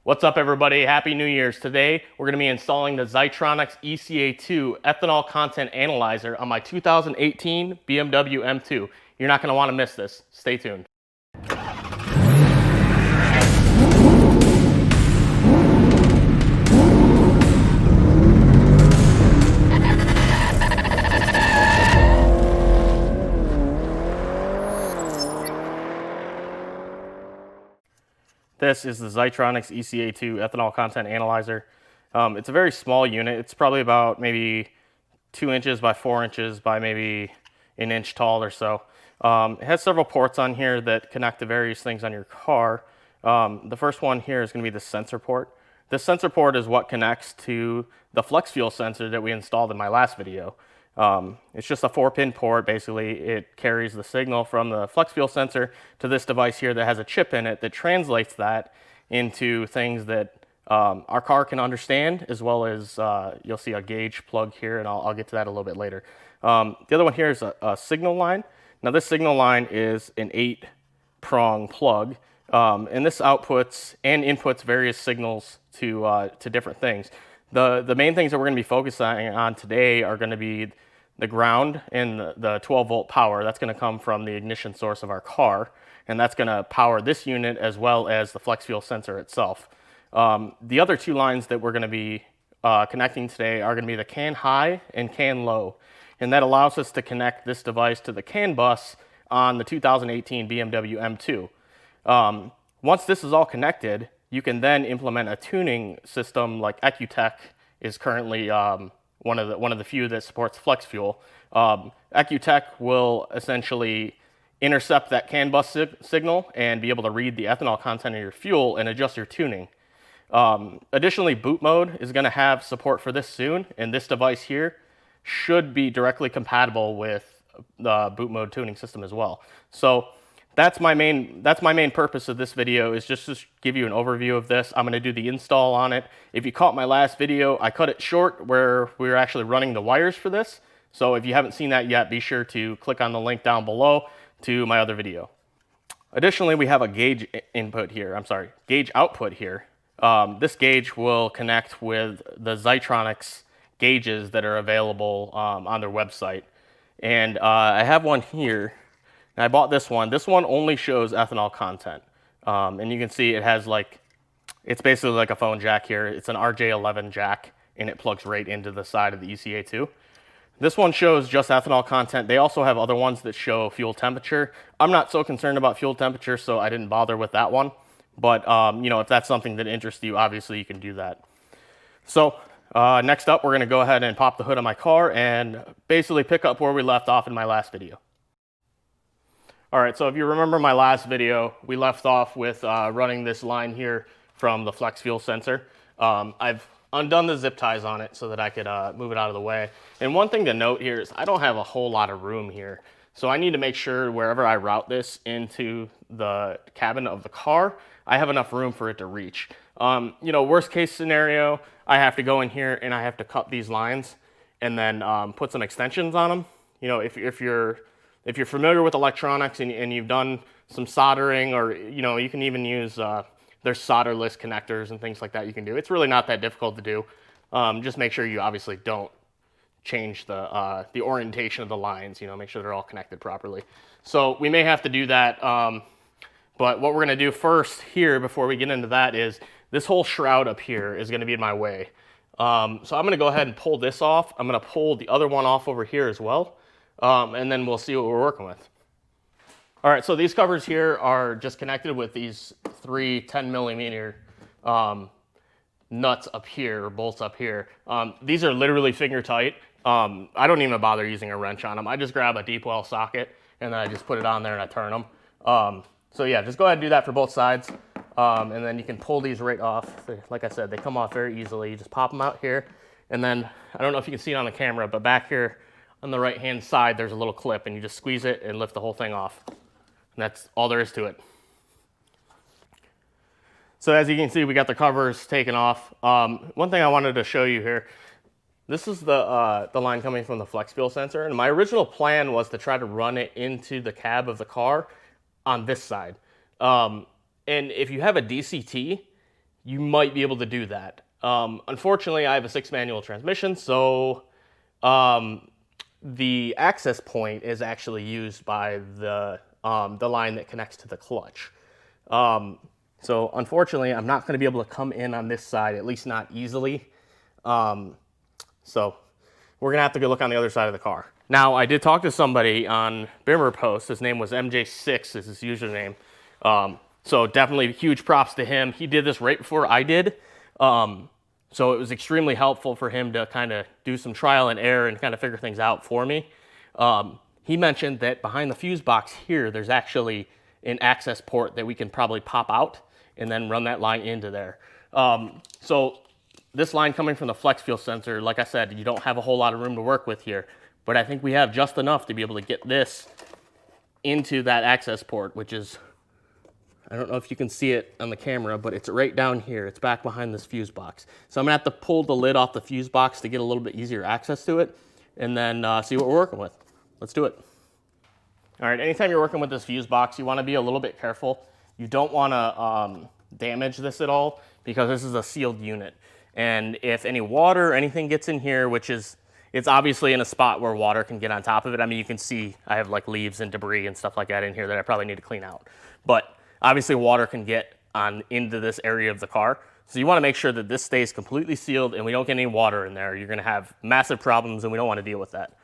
What's up everybody, Happy New Year's. Today we're going to be installing the Zeitronix ECA-2 Ethanol Content Analyzer on my 2018 BMW M2. You're not going to want to miss this. Stay tuned. This is the Zeitronix ECA-2 Ethanol Content Analyzer. It's a very small unit. It's probably about maybe 2 inches by 4 inches by maybe an inch tall or so. It has several ports on here that connect to various things on your car. The first one here is going to be the sensor port. This sensor port is what connects to the flex fuel sensor that we installed in my last video. It's just a 4-pin port. Basically, it carries the signal from the flex fuel sensor to this device here that has a chip in it that translates that into things that our car can understand, as well as you'll see a gauge plug here, and I'll get to that a little bit later. The other one here is a signal line. Now this signal line is an 8-prong plug, and this outputs and inputs various signals to different things. The main things that we're going to be focusing on today are going to be the ground and the 12-volt power. That's going to come from the ignition source of our car, and that's going to power this unit as well as the flex fuel sensor itself. The other 2 lines that we're going to be connecting today are going to be the CAN high and CAN low, and that allows us to connect this device to the CAN bus on the 2018 BMW M2. Once this is all connected, you can then implement a tuning system like ECA-2 is currently one of the few that supports flex fuel. ECA-2 will essentially intercept that CAN bus signal and be able to read the ethanol content of your fuel and adjust your tuning. Additionally, boot mode is going to have support for this soon, and this device here should be directly compatible with the boot mode tuning system as well. So that's my main purpose of this video, is just to give you an overview of this. I'm going to do the install on it. If you caught my last video, I cut it short where we were actually running the wires for this. So if you haven't seen that yet, be sure to click on the link down below to my other video. Additionally, we have a gauge output here. This gauge will connect with the Zeitronix gauges that are available on their website. And I have one here. And I bought this one. This one only shows ethanol content. And you can see it has it's basically like a phone jack here. It's an RJ11 jack, and it plugs right into the side of the ECA-2. This one shows just ethanol content. They also have other ones that show fuel temperature. I'm not so concerned about fuel temperature, so I didn't bother with that one. But you know, if that's something that interests you, obviously you can do that. So next up, we're going to go ahead and pop the hood on my car and basically pick up where we left off in my last video. All right, so if you remember my last video, we left off with running this line here from the flex fuel sensor. I've undone the zip ties on it so that I could move it out of the way. And one thing to note here is I don't have a whole lot of room here. So I need to make sure wherever I route this into the cabin of the car, I have enough room for it to reach. You know, worst case scenario, I have to go in here and I have to cut these lines and then put some extensions on them. You know, if you're familiar with electronics and you've done some soldering, or you know, you can even use there's solderless connectors and things like that you can do. It's really not that difficult to do. Just make sure you obviously don't change the orientation of the lines. You know, make sure they're all connected properly. So we may have to do that. But what we're going to do first here, before we get into that, is this whole shroud up here is going to be in my way. So I'm going to go ahead and pull this off. I'm going to pull the other one off over here as well. And then we'll see what we're working with. All right, so these covers here are just connected with these 3 10mm nuts up here, or bolts up here. These are literally finger tight. I don't even bother using a wrench on them. I just grab a deep well socket and then I just put it on there and I turn them. So yeah, just go ahead and do that for both sides. And then you can pull these right off. Like I said, they come off very easily. You just pop them out here. And then, I don't know if you can see it on the camera, but back here on the right-hand side, there's a little clip, and you just squeeze it and lift the whole thing off. And that's all there is to it. So as you can see, we got the covers taken off. One thing I wanted to show you here, this is the line coming from the flex fuel sensor. And my original plan was to try to run it into the cab of the car on this side. And if you have a DCT, you might be able to do that. Unfortunately, I have a 6-manual transmission, so the access point is actually used by the line that connects to the clutch. So unfortunately, I'm not going to be able to come in on this side, at least not easily. So we're going to have to go look on the other side of the car. Now, I did talk to somebody on Bimmer Post. His name was MJ6 is his username. So definitely huge props to him. He did this right before I did. So it was extremely helpful for him to kind of do some trial and error and kind of figure things out for me. He mentioned that behind the fuse box here, there's actually an access port that we can probably pop out and then run that line into there. So this line coming from the flex fuel sensor, like I said, you don't have a whole lot of room to work with here, but I think we have just enough to be able to get this into that access port, which is, I don't know if you can see it on the camera, but it's right down here. It's back behind this fuse box. So I'm gonna have to pull the lid off the fuse box to get a little bit easier access to it, and then see what we're working with. Let's do it. All right, anytime you're working with this fuse box, you wanna be a little bit careful. You don't wanna damage this at all, because this is a sealed unit. And if any water or anything gets in here, which is, it's obviously in a spot where water can get on top of it. I mean, you can see I have like leaves and debris and stuff like that in here that I probably need to clean out. But obviously water can get on into this area of the car. So you want to make sure that this stays completely sealed and we don't get any water in there. You're going to have massive problems and we don't want to deal with that.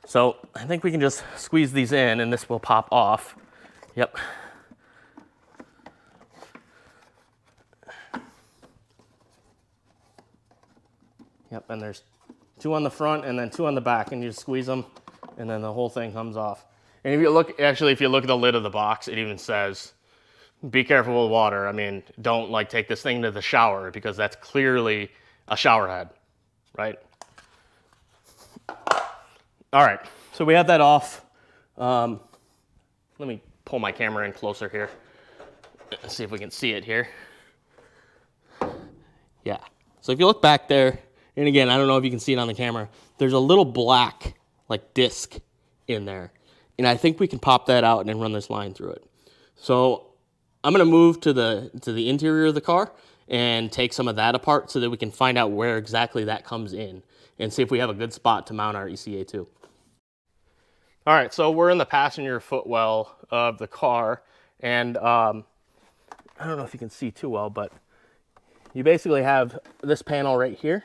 So I think we can just squeeze these in and this will pop off. Yep. Yep, and there's 2 on the front and then 2 on the back, and you just squeeze them and then the whole thing comes off. And if you look, actually, if you look at the lid of the box, it even says, be careful with water. I mean, don't like take this thing to the shower because that's clearly a shower head, right? All right, so we have that off. Let me pull my camera in closer here. Let's see if we can see it here. Yeah, so if you look back there, and again, I don't know if you can see it on the camera, there's a little black like disc in there. And I think we can pop that out and then run this line through it. So I'm gonna move to the interior of the car and take some of that apart so that we can find out where exactly that comes in and see if we have a good spot to mount our ECA-2. All right, so we're in the passenger footwell of the car, and I don't know if you can see too well, but you basically have this panel right here,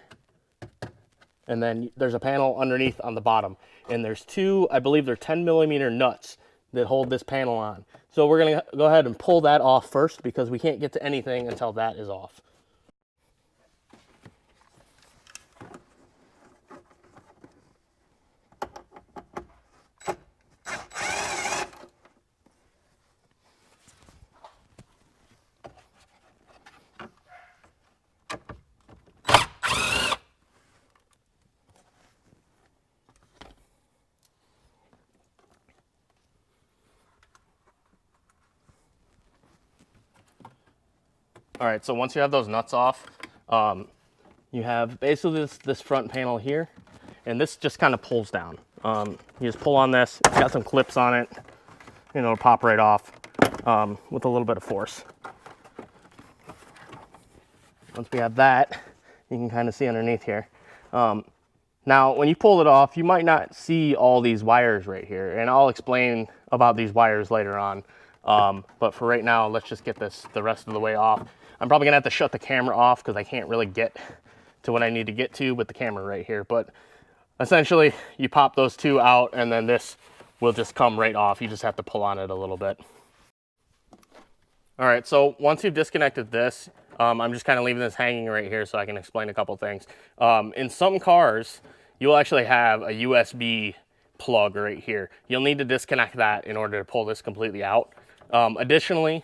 and then there's a panel underneath on the bottom, and there's 2, I believe they're 10mm nuts that hold this panel on. So we're gonna go ahead and pull that off first because we can't get to anything until that is off. All right, so once you have those nuts off, you have basically this front panel here, and this just kind of pulls down. You just pull on this, it's got some clips on it, and it'll pop right off with a little bit of force. Once we have that, you can kind of see underneath here. Now, when you pull it off, you might not see all these wires right here, and I'll explain about these wires later on. But for right now, let's just get the rest of the way off. I'm probably gonna have to shut the camera off because I can't really get to what I need to get to with the camera right here. But essentially, you pop those 2 out and then this will just come right off. You just have to pull on it a little bit. All right, so once you've disconnected this, I'm just kind of leaving this hanging right here so I can explain a couple things. In some cars, you'll actually have a USB plug right here. You'll need to disconnect that in order to pull this completely out. Additionally,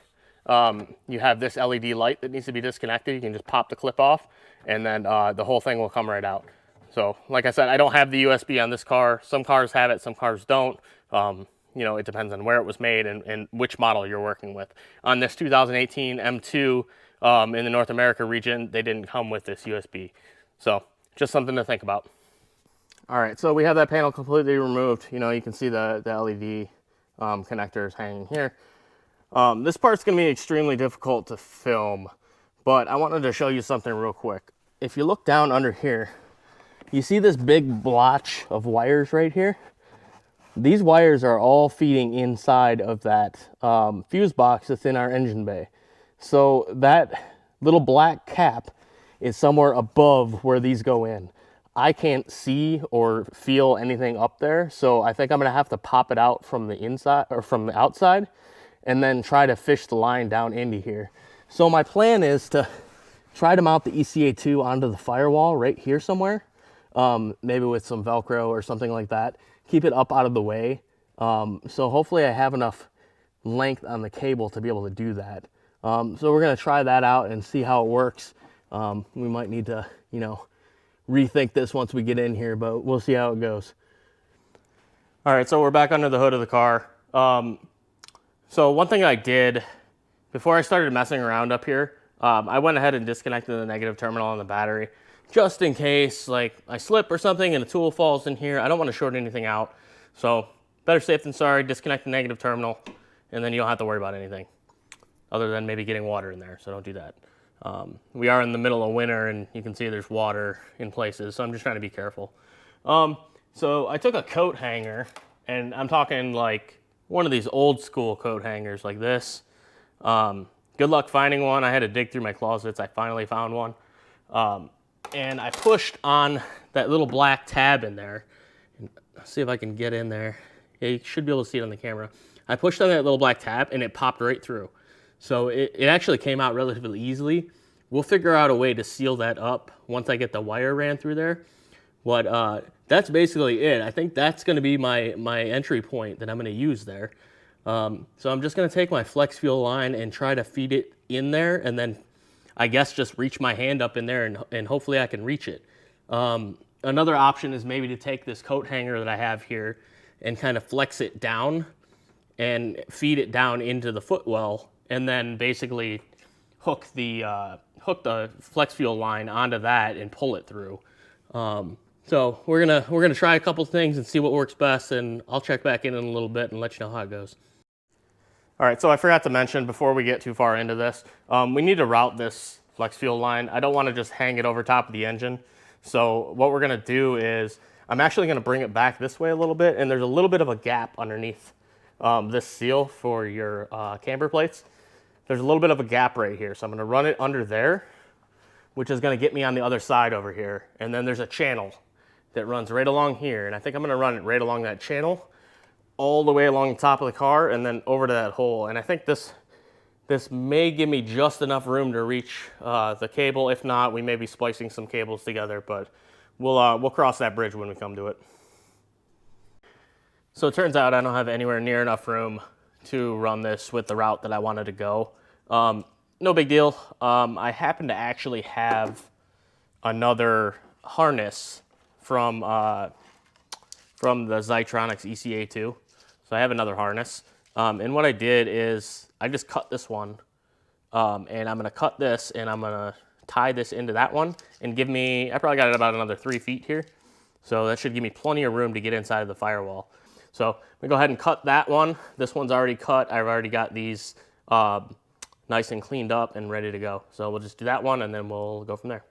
you have this LED light that needs to be disconnected. You can just pop the clip off and then the whole thing will come right out. So like I said, I don't have the USB on this car. Some cars have it, some cars don't. You know, it depends on where it was made and which model you're working with. On this 2018 M2 in the North America region, they didn't come with this USB. So just something to think about. All right, so we have that panel completely removed. You know, you can see the LED connectors hanging here. This part's gonna be extremely difficult to film, but I wanted to show you something real quick. If you look down under here, you see this big blotch of wires right here? These wires are all feeding inside of that fuse box that's in our engine bay. So that little black cap is somewhere above where these go in. I can't see or feel anything up there, so I think I'm gonna have to pop it out from the inside or from the outside and then try to fish the line down into here. So my plan is to try to mount the ECA-2 onto the firewall right here somewhere, maybe with some Velcro or something like that. Keep it up out of the way. So hopefully I have enough length on the cable to be able to do that. So we're gonna try that out and see how it works. We might need to, you know, rethink this once we get in here, but we'll see how it goes. All right, so we're back under the hood of the car. So one thing I did before I started messing around up here, I went ahead and disconnected the negative terminal on the battery, just in case like I slip or something and a tool falls in here. I don't want to short anything out. So better safe than sorry, disconnect the negative terminal, and then you don't have to worry about anything other than maybe getting water in there, so don't do that. We are in the middle of winter and you can see there's water in places, so I'm just trying to be careful. So I took a coat hanger, and I'm talking like one of these old school coat hangers like this. Good luck finding one. I had to dig through my closets. I finally found one. And I pushed on that little black tab in there. Let's see if I can get in there. Yeah, you should be able to see it on the camera. I pushed on that little black tab and it popped right through. So it actually came out relatively easily. We'll figure out a way to seal that up once I get the wire ran through there. But that's basically it. I think that's gonna be my entry point that I'm gonna use there. So I'm just gonna take my flex fuel line and try to feed it in there, and then I guess just reach my hand up in there and hopefully I can reach it. Another option is maybe to take this coat hanger that I have here and kind of flex it down and feed it down into the footwell, and then basically hook the flex fuel line onto that and pull it through. So we're gonna try a couple things and see what works best, and I'll check back in a little bit and let you know how it goes. All right, so I forgot to mention before we get too far into this, we need to route this flex fuel line. I don't want to just hang it over top of the engine. So what we're gonna do is I'm actually gonna bring it back this way a little bit, and there's a little bit of a gap underneath this seal for your camber plates. There's a little bit of a gap right here, so I'm gonna run it under there, which is gonna get me on the other side over here. And then there's a channel that runs right along here, and I think I'm gonna run it right along that channel, all the way along the top of the car, and then over to that hole. And I think this may give me just enough room to reach the cable. If not, we may be splicing some cables together, but we'll cross that bridge when we come to it. So it turns out I don't have anywhere near enough room to run this with the route that I wanted to go. No big deal. I happen to actually have another harness from the Zeitronix ECA-2. So I have another harness. And what I did is I just cut this one, and I'm gonna cut this and I'm gonna tie this into that one and give me, I probably got about another 3 feet here. So that should give me plenty of room to get inside of the firewall. So we go ahead and cut that one. This one's already cut. I've already got these nice and cleaned up and ready to go. So we'll just do that one and then we'll go from there.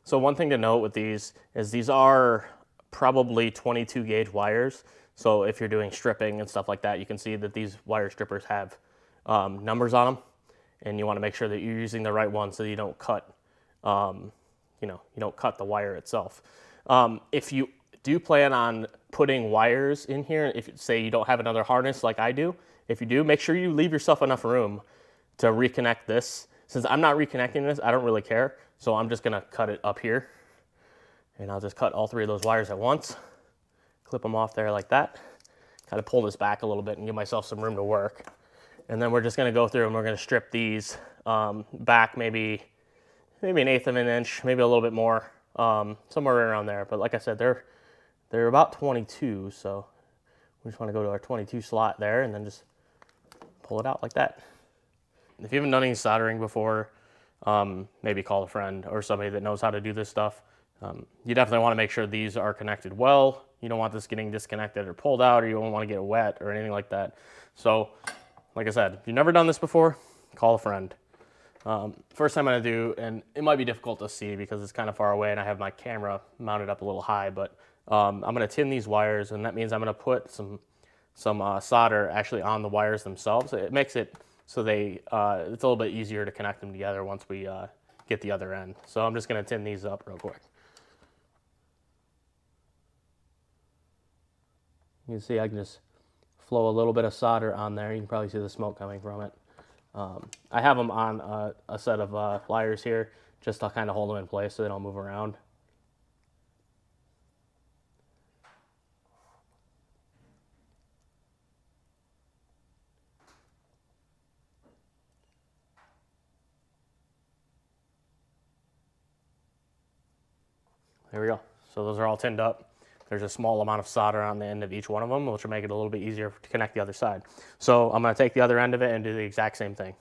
So one thing to note with these is these are probably 22 gauge wires. So if you're doing stripping and stuff like that, you can see that these wire strippers have numbers on them, and you want to make sure that you're using the right one so that you don't cut, you don't cut the wire itself. If you do plan on putting wires in here, if say you don't have another harness like I do, if you do, make sure you leave yourself enough room to reconnect this. Since I'm not reconnecting this, I don't really care. So I'm just gonna cut it up here, and I'll just cut all 3 of those wires at once, clip them off there like that, kind of pull this back a little bit and give myself some room to work. And then we're just gonna go through and we're gonna strip these back maybe 1/8 of an inch, maybe a little bit more, somewhere around there. But like I said, they're about 22, so we just wanna go to our 22 slot there and then just pull it out like that. If you haven't done any soldering before, maybe call a friend or somebody that knows how to do this stuff. You definitely want to make sure these are connected well. You don't want this getting disconnected or pulled out, or you don't want to get wet or anything like that. So, like I said, if you've never done this before, call a friend. First thing I'm going to do, and it might be difficult to see because it's kind of far away and I have my camera mounted up a little high, but I'm going to tin these wires, and that means I'm going to put some solder actually on the wires themselves. It makes it so it's a little bit easier to connect them together once we get the other end. So I'm just going to tin these up real quick. You can see I can just flow a little bit of solder on there. You can probably see the smoke coming from it. I have them on a set of pliers here just to kind of hold them in place so they don't move around. There we go. So those are all tinned up. There's a small amount of solder on the end of each one of them, which will make it a little bit easier to connect the other side. So I'm going to take the other end of it and do the exact same thing.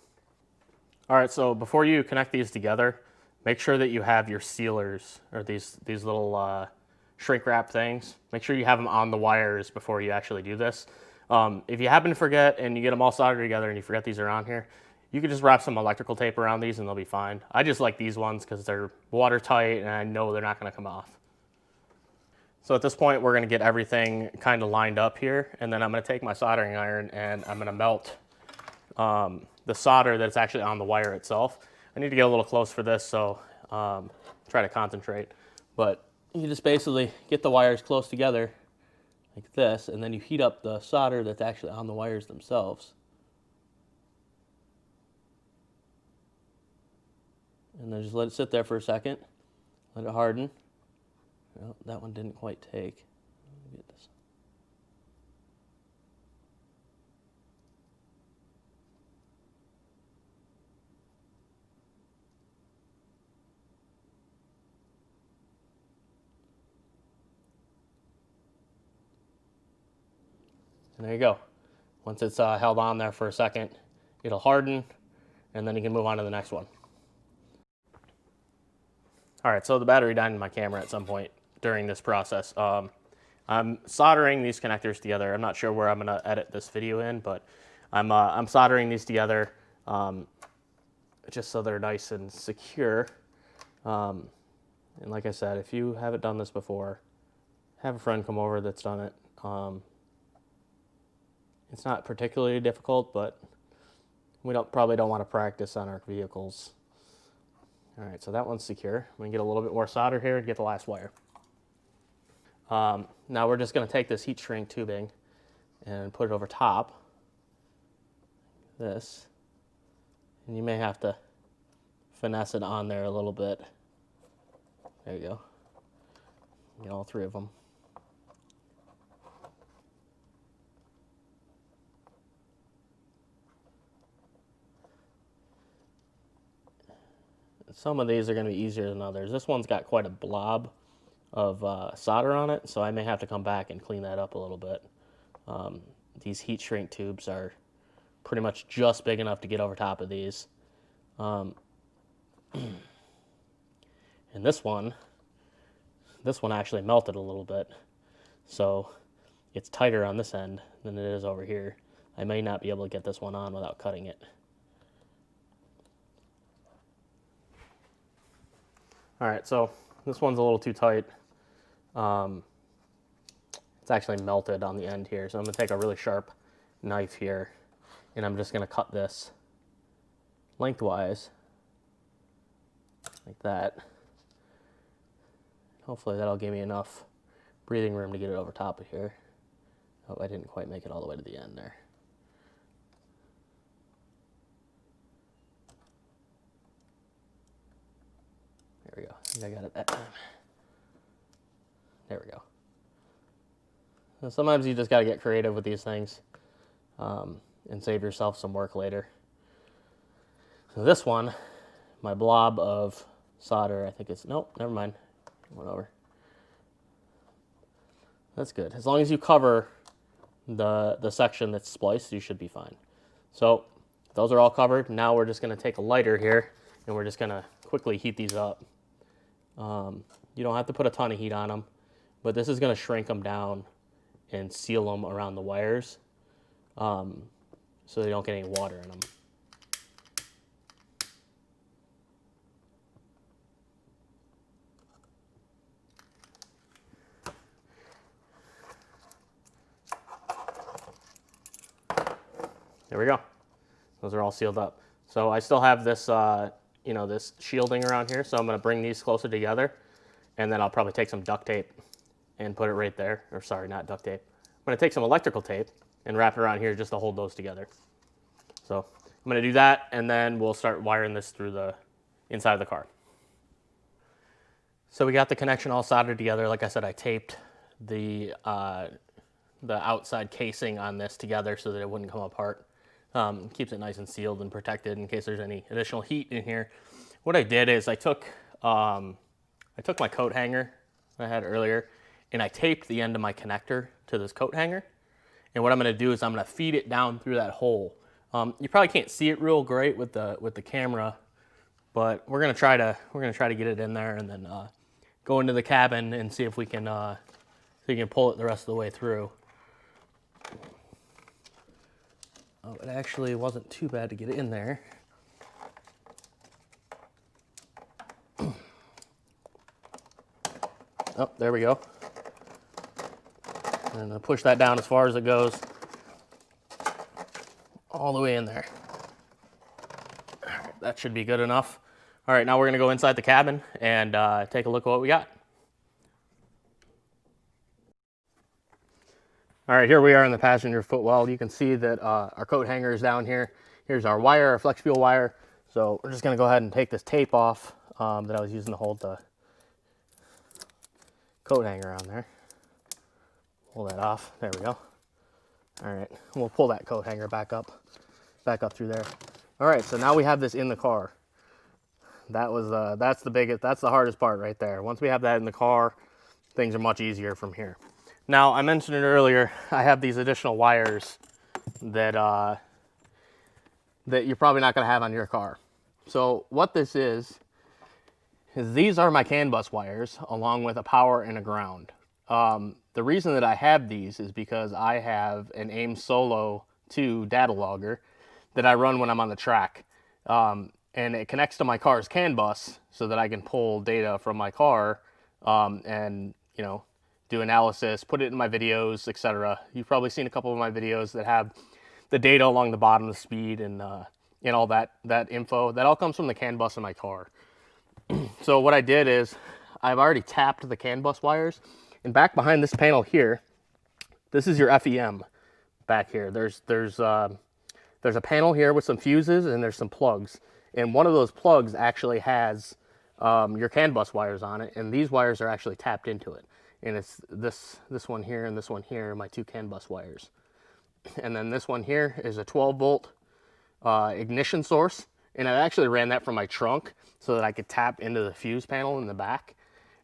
All right, so before you connect these together, make sure that you have your sealers, or these little shrink wrap things. Make sure you have them on the wires before you actually do this. If you happen to forget and you get them all soldered together and you forget these are on here, you can just wrap some electrical tape around these and they'll be fine. I just like these ones because they're watertight and I know they're not going to come off. So at this point, we're going to get everything kind of lined up here, and then I'm going to take my soldering iron and I'm going to melt the solder that's actually on the wire itself. I need to get a little close for this, so try to concentrate. But you just basically get the wires close together like this, and then you heat up the solder that's actually on the wires themselves. And then just let it sit there for a second, let it harden. Well, that one didn't quite take. Let me get this. And there you go. Once it's held on there for a second, it'll harden, and then you can move on to the next one. All right, so the battery died in my camera at some point during this process. I'm soldering these connectors together. I'm not sure where I'm going to edit this video in, but I'm soldering these together just so they're nice and secure. And like I said, if you haven't done this before, have a friend come over that's done it. It's not particularly difficult, but we probably don't want to practice on our vehicles. All right, so that one's secure. I'm going to get a little bit more solder here and get the last wire. Now we're just going to take this heat shrink tubing and put it over top. This. And you may have to finesse it on there a little bit. There you go. Get all three of them. Some of these are going to be easier than others. This one's got quite a blob of solder on it, so I may have to come back and clean that up a little bit. These heat shrink tubes are pretty much just big enough to get over top of these. And this one actually melted a little bit, so it's tighter on this end than it is over here. I may not be able to get this one on without cutting it. All right, so this one's a little too tight. It's actually melted on the end here, so I'm going to take a really sharp knife here, and I'm just going to cut this lengthwise, like that. Hopefully that'll give me enough breathing room to get it over top of here. Oh, I didn't quite make it all the way to the end there. There we go. I think I got it that time. There we go. So sometimes you just got to get creative with these things and save yourself some work later. So this one, my blob of solder, I think it's, nope, never mind. It went over. That's good. As long as you cover the section that's spliced, you should be fine. So those are all covered. Now we're just going to take a lighter here and we're just going to quickly heat these up. You don't have to put a ton of heat on them, but this is going to shrink them down and seal them around the wires so they don't get any water in them. There we go. Those are all sealed up. So I still have this, you know, this shielding around here. So I'm going to bring these closer together, and then I'll probably take some duct tape and put it right there. Or sorry, not duct tape. I'm going to take some electrical tape and wrap it around here just to hold those together. So I'm going to do that, and then we'll start wiring this through the inside of the car. So we got the connection all soldered together. Like I said, I taped the outside casing on this together so that it wouldn't come apart. Keeps it nice and sealed and protected in case there's any additional heat in here. What I did is I took my coat hanger I had earlier, and I taped the end of my connector to this coat hanger. And what I'm going to do is I'm going to feed it down through that hole. You probably can't see it real great with the camera, but we're going to try to get it in there and then go into the cabin and see if we can pull it the rest of the way through. Oh, it actually wasn't too bad to get it in there. Oh, there we go. And I'll push that down as far as it goes. All the way in there. All right, that should be good enough. All right, now we're gonna go inside the cabin and take a look at what we got. All right, here we are in the passenger footwell. You can see that our coat hanger is down here. Here's our wire, our flex fuel wire. So we're just gonna go ahead and take this tape off that I was using to hold the coat hanger on there. Pull that off, there we go. All right, we'll pull that coat hanger back up through there. All right, so now we have this in the car. That's the hardest part right there. Once we have that in the car, things are much easier from here. Now, I mentioned it earlier, I have these additional wires that you're probably not gonna have on your car. So what this is these are my CAN bus wires along with a power and a ground. The reason that I have these is because I have an AIM Solo 2 data logger that I run when I'm on the track. And it connects to my car's CAN bus so that I can pull data from my car and, you know, do analysis, put it in my videos, etc. You've probably seen a couple of my videos that have the data along the bottom, the speed, and all that info. That all comes from the CAN bus in my car. So what I did is I've already tapped the CAN bus wires, and back behind this panel here, this is your FEM back here. There's a panel here with some fuses and there's some plugs, and one of those plugs actually has your CAN bus wires on it, and these wires are actually tapped into it. And it's this one here and this one here are my two CAN bus wires. And then this one here is a 12-volt ignition source, and I actually ran that from my trunk so that I could tap into the fuse panel in the back.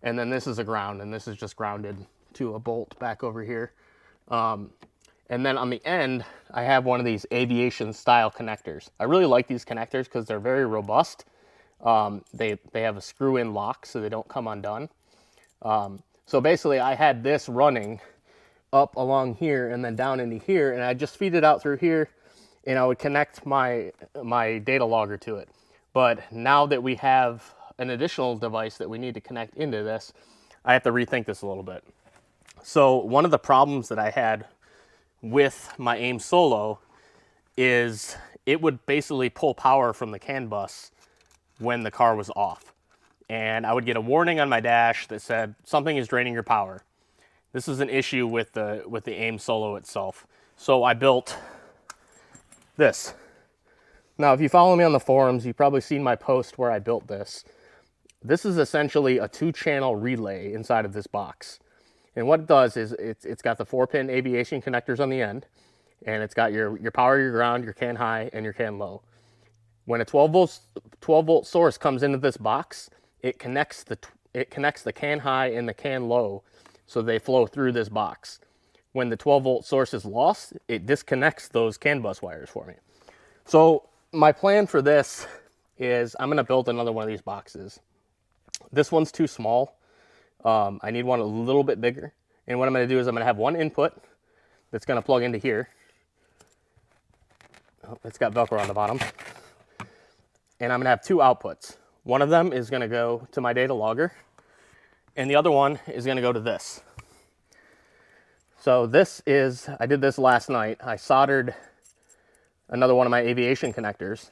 And then this is a ground, and this is just grounded to a bolt back over here. And then on the end, I have one of these aviation style connectors. I really like these connectors because they're very robust. They have a screw-in lock so they don't come undone. So basically I had this running up along here and then down into here, and I just feed it out through here, and I would connect my data logger to it. But now that we have an additional device that we need to connect into this, I have to rethink this a little bit. So one of the problems that I had with my AIM Solo is it would basically pull power from the CAN bus when the car was off. And I would get a warning on my dash that said something is draining your power. This is an issue with the AIM Solo itself. So I built this. Now, if you follow me on the forums, you've probably seen my post where I built this. This is essentially a 2-channel relay inside of this box. And what it does is it's got the 4-pin aviation connectors on the end, and it's got your power, your ground, your CAN high, and your CAN low. When a 12-volt source comes into this box, it connects the CAN high and the CAN low, so they flow through this box. When the 12-volt source is lost, it disconnects those CAN bus wires for me. So my plan for this is I'm going to build another one of these boxes. This one's too small. I need one a little bit bigger. And what I'm going to do is I'm going to have one input that's going to plug into here. Oh, it's got Velcro on the bottom. And I'm going to have two outputs. One of them is going to go to my data logger, and the other one is going to go to this. So this is, I did this last night. I soldered another one of my aviation connectors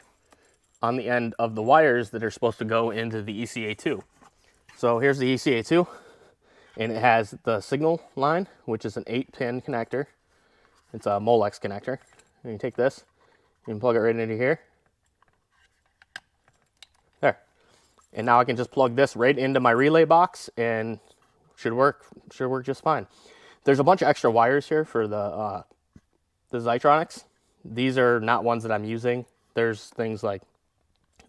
on the end of the wires that are supposed to go into the ECA-2. So here's the ECA-2, and it has the signal line, which is an 8-pin connector. It's a Molex connector. And you take this, you can plug it right into here. There. And now I can just plug this right into my relay box and should work just fine. There's a bunch of extra wires here for the Zeitronix. These are not ones that I'm using. There's things like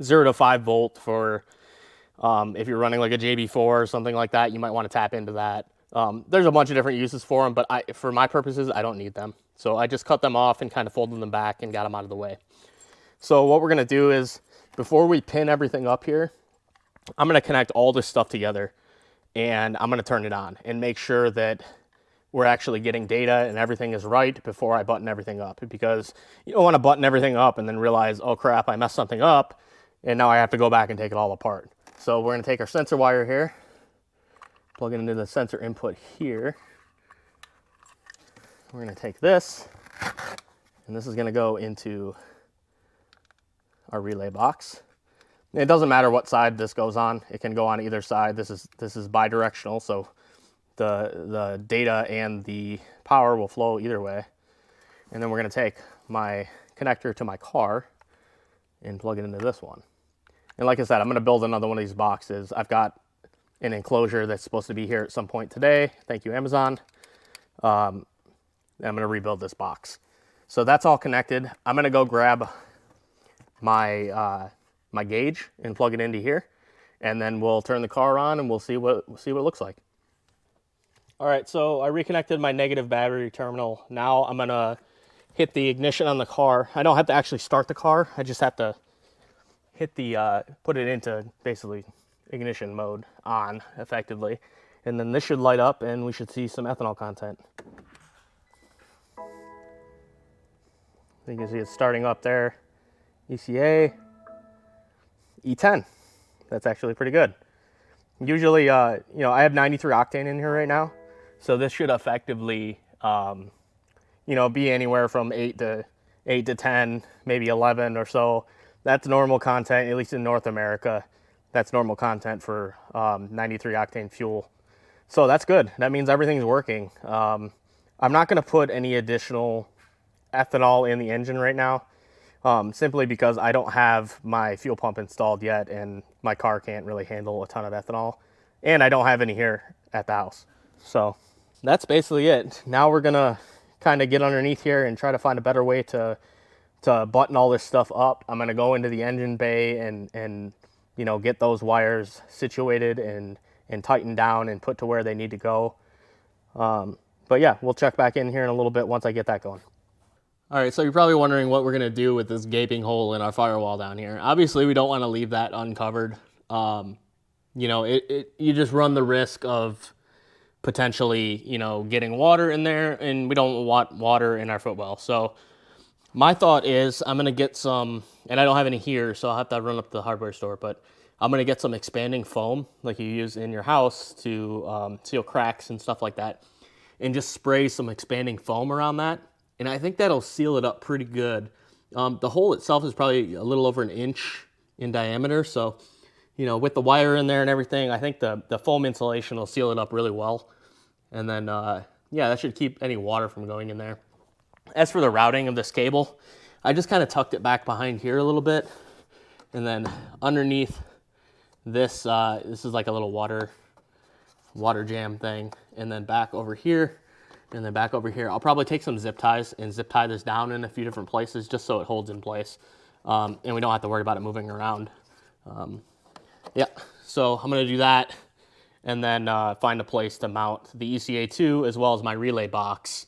0 to 5 volt for if you're running like a JB4 or something like that, you might want to tap into that. There's a bunch of different uses for them, but for my purposes, I don't need them. So I just cut them off and kind of folded them back and got them out of the way. So what we're going to do is, before we pin everything up here, I'm going to connect all this stuff together and I'm going to turn it on and make sure that we're actually getting data and everything is right before I button everything up, because you don't want to button everything up and then realize, oh crap, I messed something up and now I have to go back and take it all apart. So we're going to take our sensor wire here, plug it into the sensor input here. We're going to take this, and this is going to go into our relay box. It doesn't matter what side this goes on. It can go on either side. This is bidirectional, so the data and the power will flow either way. And then we're going to take my connector to my car and plug it into this one. And like I said, I'm going to build another one of these boxes. I've got an enclosure that's supposed to be here at some point today. Thank you, Amazon. I'm going to rebuild this box. So that's all connected. I'm going to go grab my my gauge and plug it into here, and then we'll turn the car on and we'll see what it looks like. All right, so I reconnected my negative battery terminal. Now I'm going to hit the ignition on the car. I don't have to actually start the car. I just have to hit the put it into basically ignition mode on effectively, and then this should light up and we should see some ethanol content. You can see it's starting up there. ECA E10. That's actually pretty good. Usually, I have 93 octane in here right now, so this should effectively, be anywhere from 8 to 10, maybe 11 or so. That's normal content, at least in North America. That's normal content for 93 octane fuel. So that's good. That means everything's working. I'm not going to put any additional ethanol in the engine right now, simply because I don't have my fuel pump installed yet and my car can't really handle a ton of ethanol, and I don't have any here at the house. So that's basically it. Now we're gonna kind of get underneath here and try to find a better way to button all this stuff up. I'm gonna go into the engine bay and get those wires situated and tightened down and put to where they need to go. But yeah, we'll check back in here in a little bit once I get that going. All right, so you're probably wondering what we're gonna do with this gaping hole in our firewall down here. Obviously, we don't want to leave that uncovered. You just run the risk of potentially, getting water in there, and we don't want water in our footwell. So my thought is I'm gonna get some, and I don't have any here, so I'll have to run up to the hardware store, but I'm gonna get some expanding foam like you use in your house to seal cracks and stuff like that, and just spray some expanding foam around that. And I think that'll seal it up pretty good. The hole itself is probably a little over 1 inch in diameter. So, with the wire in there and everything, I think the foam insulation will seal it up really well. And then, that should keep any water from going in there. As for the routing of this cable, I just kind of tucked it back behind here a little bit. And then underneath this, this is like a little water jam thing. And then back over here. And then back over here, I'll probably take some zip ties and zip tie this down in a few different places just so it holds in place. And we don't have to worry about it moving around. So I'm gonna do that and then find a place to mount the ECA-2 as well as my relay box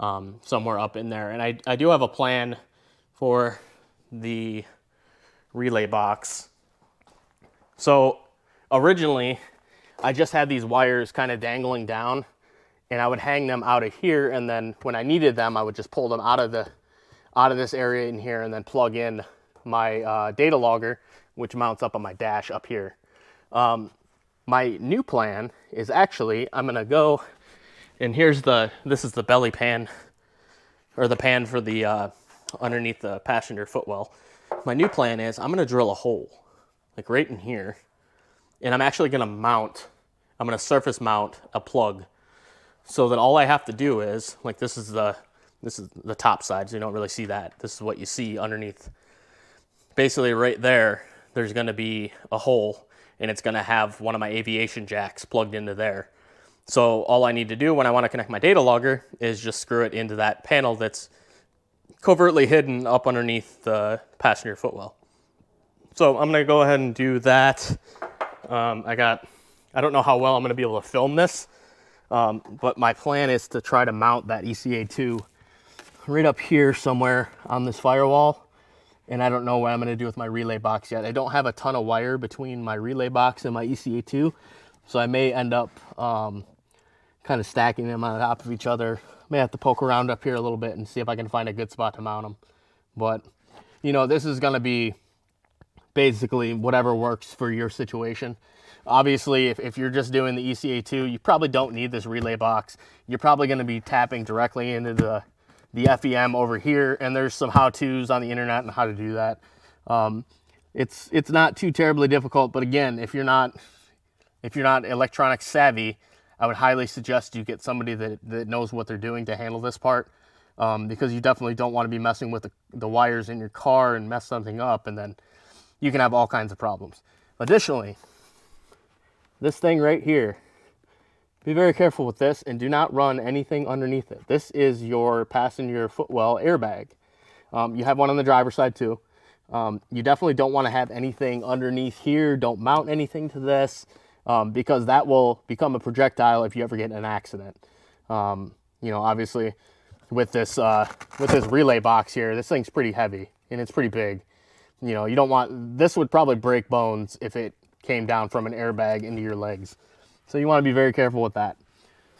somewhere up in there. And I do have a plan for the relay box. So originally, I just had these wires kind of dangling down, and I would hang them out of here, and then when I needed them, I would just pull them out of this area in here and then plug in my data logger, which mounts up on my dash up here. My new plan is actually, I'm gonna go, and this is the belly pan, or the pan for the underneath the passenger footwell. My new plan is I'm gonna drill a hole, like right in here, and I'm actually gonna I'm gonna surface mount a plug so that all I have to do is, like this is the top side, so you don't really see that. This is what you see underneath. Basically right there, there's gonna be a hole, and it's gonna have one of my aviation jacks plugged into there. So all I need to do when I wanna connect my data logger is just screw it into that panel that's covertly hidden up underneath the passenger footwell. So I'm gonna go ahead and do that. I don't know how well I'm gonna be able to film this, but my plan is to try to mount that ECA-2 right up here somewhere on this firewall. And I don't know what I'm gonna do with my relay box yet. I don't have a ton of wire between my relay box and my ECA-2, so I may end up kind of stacking them on top of each other. May have to poke around up here a little bit and see if I can find a good spot to mount them. But, you know, this is gonna be basically whatever works for your situation. Obviously, if you're just doing the ECA-2, you probably don't need this relay box. You're probably gonna be tapping directly into the FEM over here, and there's some how-tos on the internet on how to do that. It's not too terribly difficult, but again, if you're not electronics savvy, I would highly suggest you get somebody that knows what they're doing to handle this part, because you definitely don't want to be messing with the wires in your car and mess something up, and then you can have all kinds of problems. Additionally, this thing right here, be very careful with this and do not run anything underneath it. This is your passenger footwell airbag. You have one on the driver's side too. You definitely don't want to have anything underneath here. Don't mount anything to this, because that will become a projectile if you ever get in an accident. You know, obviously with this relay box here, this thing's pretty heavy and it's pretty big. You know, you don't want, this would probably break bones if it came down from an airbag into your legs. So you want to be very careful with that.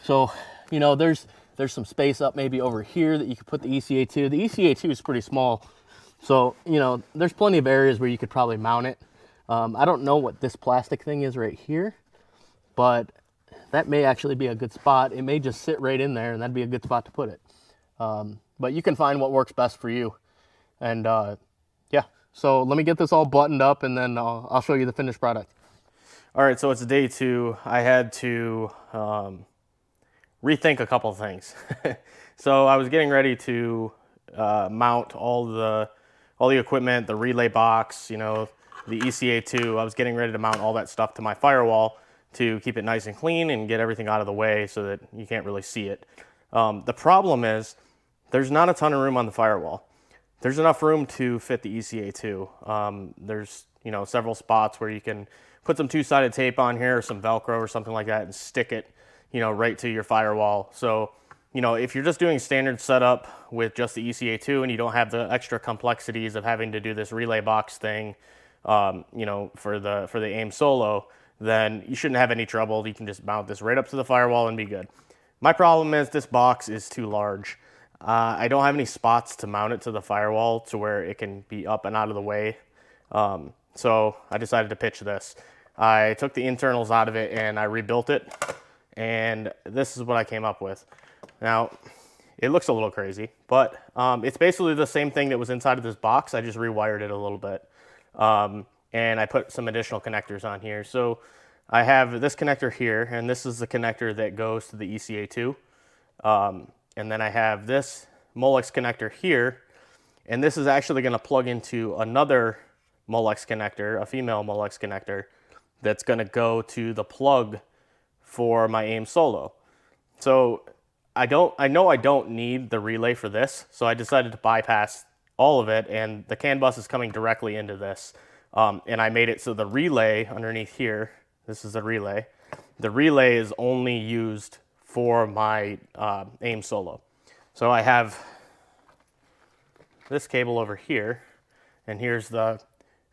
So, you know, there's some space up maybe over here that you could put the ECA-2. The ECA-2 is pretty small. So, you know, there's plenty of areas where you could probably mount it. I don't know what this plastic thing is right here, but that may actually be a good spot. It may just sit right in there, and that'd be a good spot to put it. But you can find what works best for you. And yeah, so let me get this all buttoned up, and then I'll show you the finished product. All right, so it's day 2. I had to rethink a couple of things. So I was getting ready to mount all the equipment, the relay box, you know, the ECA-2. I was getting ready to mount all that stuff to my firewall to keep it nice and clean and get everything out of the way so that you can't really see it. The problem is there's not a ton of room on the firewall. There's enough room to fit the ECA-2. There's, you know, several spots where you can put some two-sided tape on here or some Velcro or something like that and stick it, you know, right to your firewall. So, you know, if you're just doing standard setup with just the ECA-2 and you don't have the extra complexities of having to do this relay box thing, you know, for the AIM Solo, then you shouldn't have any trouble. You can just mount this right up to the firewall and be good. My problem is this box is too large. I don't have any spots to mount it to the firewall to where it can be up and out of the way. So I decided to pitch this. I took the internals out of it and I rebuilt it, and this is what I came up with. Now, it looks a little crazy, but it's basically the same thing that was inside of this box. I just rewired it a little bit, and I put some additional connectors on here. So I have this connector here, and this is the connector that goes to the ECA-2. And then I have this Molex connector here, and this is actually going to plug into another Molex connector, a female Molex connector, that's going to go to the plug for my AIM Solo. So I know I don't need the relay for this, so I decided to bypass all of it, and the CAN bus is coming directly into this. And I made it so the relay underneath here, this is the relay. The relay is only used for my AIM Solo. So I have this cable over here, and here's the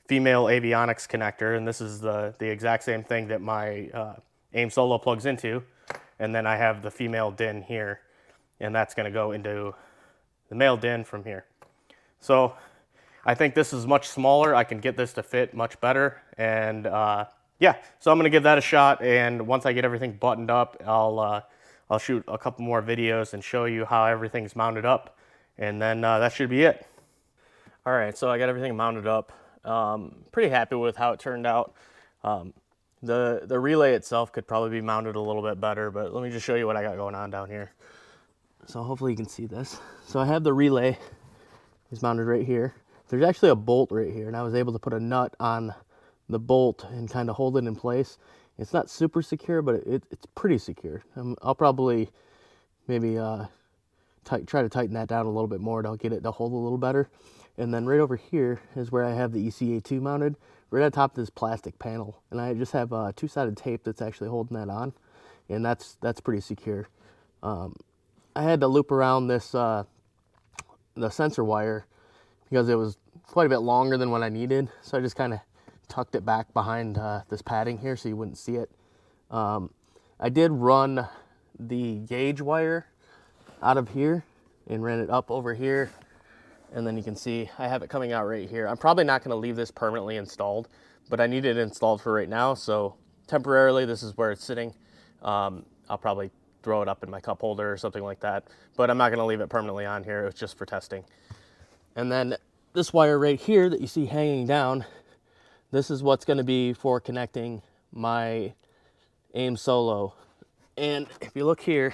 female avionics connector, and this is the exact same thing that my AIM Solo plugs into. And then I have the female DIN here, and that's going to go into the male DIN from here. So I think this is much smaller. I can get this to fit much better, and yeah, so I'm going to give that a shot, and once I get everything buttoned up, I'll shoot a couple more videos and show you how everything's mounted up, and then that should be it. All right, so I got everything mounted up. Pretty happy with how it turned out. The relay itself could probably be mounted a little bit better, but let me just show you what I got going on down here. So hopefully you can see this. So I have the relay is mounted right here. There's actually a bolt right here, and I was able to put a nut on the bolt and kind of hold it in place. It's not super secure, but it's pretty secure. I'll probably maybe try to tighten that down a little bit more to get it to hold a little better. And then right over here is where I have the ECA-2 mounted, right on top of this plastic panel. And I just have two-sided tape that's actually holding that on, and that's pretty secure. I had to loop around this the sensor wire because it was quite a bit longer than what I needed. So I just kind of tucked it back behind this padding here so you wouldn't see it. I did run the gauge wire out of here and ran it up over here. And then you can see I have it coming out right here. I'm probably not going to leave this permanently installed, but I need it installed for right now. So temporarily, this is where it's sitting. I'll probably throw it up in my cup holder or something like that, but I'm not going to leave it permanently on here. It's just for testing. And then this wire right here that you see hanging down, this is what's going to be for connecting my AIM Solo. And if you look here,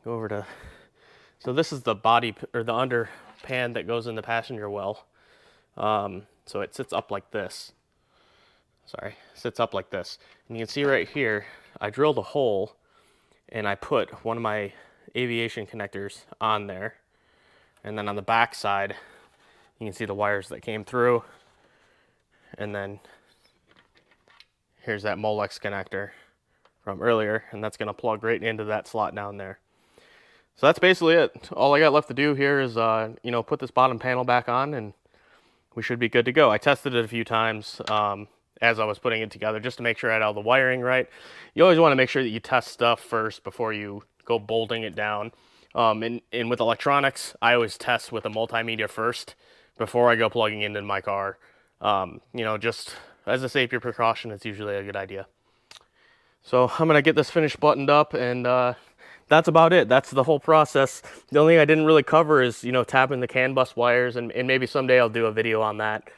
go over to, so this is the body or the under pan that goes in the passenger well. So it sits up like this. Sits up like this. And you can see right here, I drilled a hole and I put one of my aviation connectors on there. And then on the back side, you can see the wires that came through. And then here's that Molex connector from earlier, and that's gonna plug right into that slot down there. So that's basically it. All I got left to do here is, put this bottom panel back on, and we should be good to go. I tested it a few times as I was putting it together, just to make sure I had all the wiring right. You always want to make sure that you test stuff first before you go bolting it down. And with electronics, I always test with a multimedia first before I go plugging into my car. Just as a safety precaution, it's usually a good idea. So I'm gonna get this finished buttoned up, and that's about it. That's the whole process. The only thing I didn't really cover is, tapping the CAN bus wires, and maybe someday I'll do a video on that.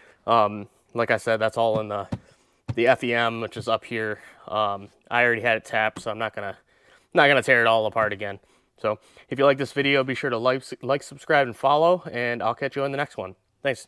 Like I said, that's all in the FEM, which is up here. I already had it tapped, so I'm not gonna tear it all apart again. So if you like this video, be sure to like, subscribe, and follow, and I'll catch you on the next one. Thanks.